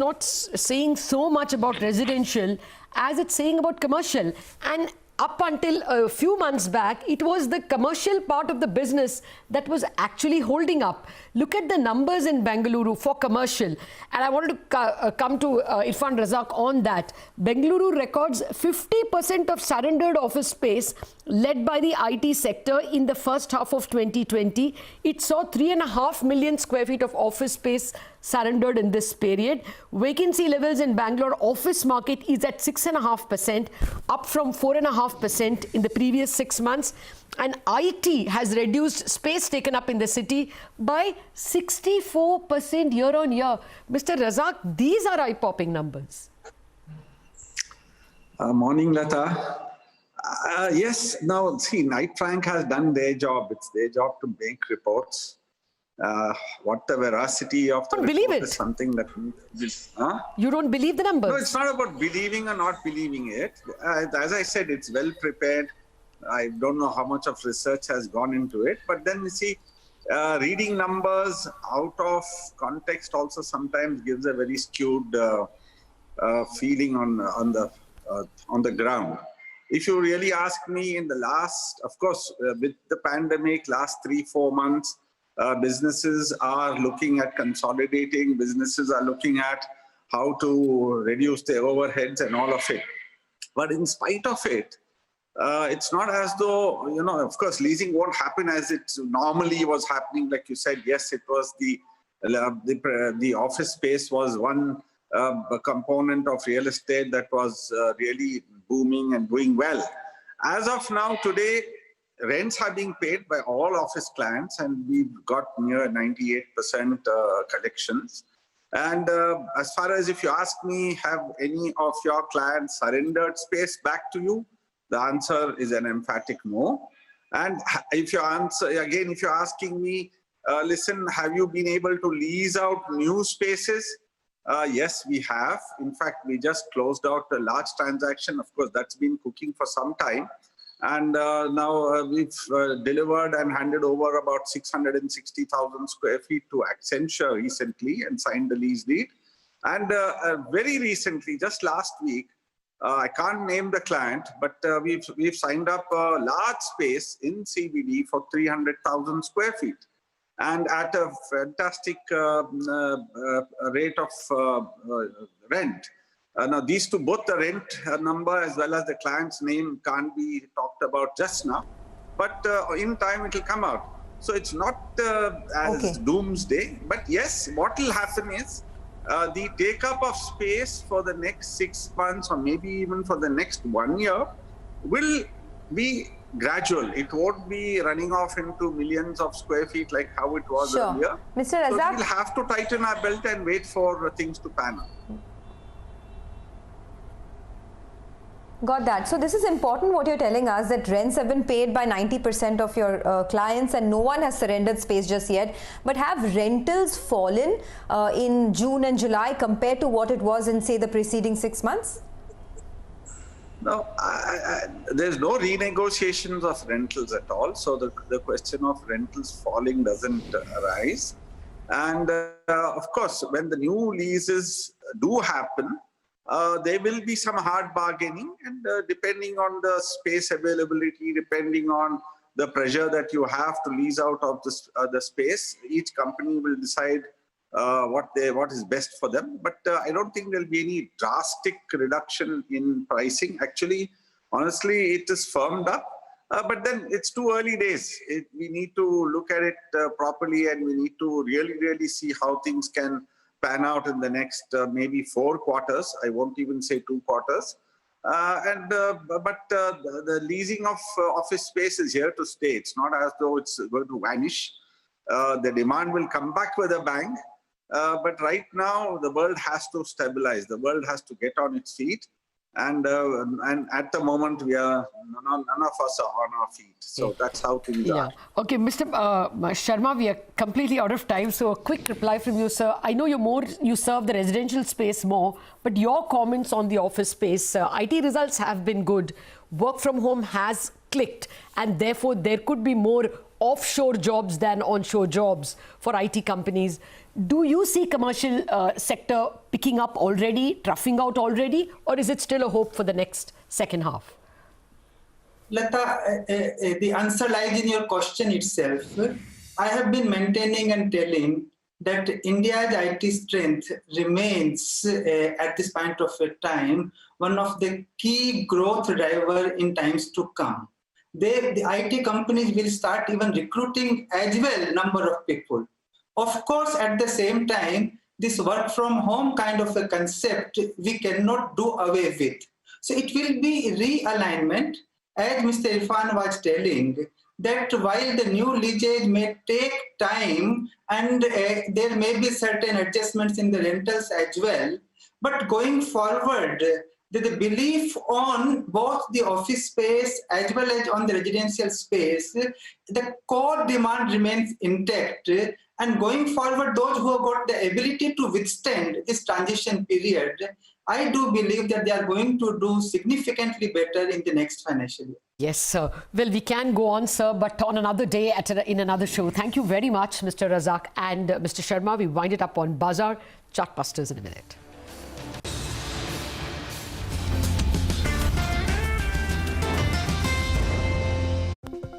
not saying so much about residential as it's saying about commercial. And up until a few months back, it was the commercial part of the business that was actually holding up. Look at the numbers in Bengaluru for commercial. And I wanted to come to Irfan Razack on that. Bengaluru records 50% of surrendered office space led by the IT sector in the first half of 2020. It saw 3.5 million square feet of office space surrendered in this period. Vacancy levels in Bangalore office market is at 6.5%, up from 4.5% in the previous 6 months. And IT has reduced space taken up in the city by 64% year on year. Mr. Razack, these are eye-popping numbers. Morning, Lata. Yes, now see, Knight Frank has done their job. It's their job to make reports. What the veracity of the report is something that you don't believe the numbers? No, it's not about believing or not believing it. As I said, it's well prepared. I don't know how much of research has gone into it, but then you see, reading numbers out of context also sometimes gives a very skewed feeling on the ground. If you really ask me, in the last, of course, with the pandemic, last 3-4 months, businesses are looking at consolidating, businesses are looking at how to reduce their overheads and all of it. But in spite of it, it's not as though, you know, of course, leasing won't happen as it normally was happening. Like you said, yes, it was the office space was one component of real estate that was really booming and doing well. As of now, today, rents are being paid by all office clients, and we've got near 98% collections. And as far as if you ask me, have any of your clients surrendered space back to you? The answer is an emphatic no. And if you answer, again, if you're asking me, listen, have you been able to lease out new spaces? Yes, we have. In fact, we just closed out a large transaction. Of course, that's been cooking for some time. And now we've delivered and handed over about 660,000 square feet to Accenture recently and signed the lease deed. And very recently, just last week, I can't name the client, but we've signed up a large space in CBD for 300,000 square feet, and at a fantastic rate of rent. Now, these two, both the rent number as well as the client's name can't be talked about just now, but in time it will come out. So it's not as doomsday, but yes, what will happen is the take-up of space for the next 6 months or maybe even for the next 1 year will be gradual. It won't be running off into millions of square feet like how it was earlier. Mr. Razack, so we'll have to tighten our belt and wait for things to pan out. Got that. So this is important what you're telling us, that rents have been paid by 90% of your clients and no one has surrendered space just yet. But have rentals fallen in June and July compared to what it was in, say, the preceding 6 months? No, there's no renegotiations of rentals at all. So the question of rentals falling doesn't arise. And of course, when the new leases do happen, there will be some hard bargaining, and depending on the space availability, depending on the pressure that you have to lease out of the space, each company will decide what is best for them. But I don't think there'll be any drastic reduction in pricing. Actually, honestly, it is firmed up. But then it's too early days. We need to look at it properly, and we need to really see how things can pan out in the next maybe 4 quarters. I won't even say 2 quarters. But the leasing of office space is here to stay. It's not as though it's going to vanish. The demand will come back with a bang. But right now, the world has to stabilize. The world has to get on its feet. And at the moment, none of us are on our feet. So that's how things are. Okay, Mr. Sharma, we are completely out of time. So a quick reply from you, sir. I know you serve the residential space more, but your comments on the office space. IT results have been good. Work from home has clicked, and therefore there could be more offshore jobs than onshore jobs for IT companies. Do you see commercial sector picking up already, troughing out already, or is it still a hope for the next second half? Lata, the answer lies in your question itself. I have been maintaining and telling that India's IT strength remains at this point of time one of the key growth driver in times to come. The IT companies will start even recruiting as well number of people. Of course, at the same time, this work from home kind of a concept we cannot do away with. So it will be realignment, as Mr. Irfan was telling, that while the new leases may take time and there may be certain adjustments in the rentals as well, but going forward, the belief on both the office space as well as on the residential space, the core demand remains intact. And going forward, those who have got the ability to withstand this transition period, I do believe that they are going to do significantly better in the next financial year. Yes, sir. Well, we can go on, sir, but on another day in another show. Thank you very much, Mr. Razak and Mr. Sharma. We wind it up on Bazaar. Chartbusters in a minute.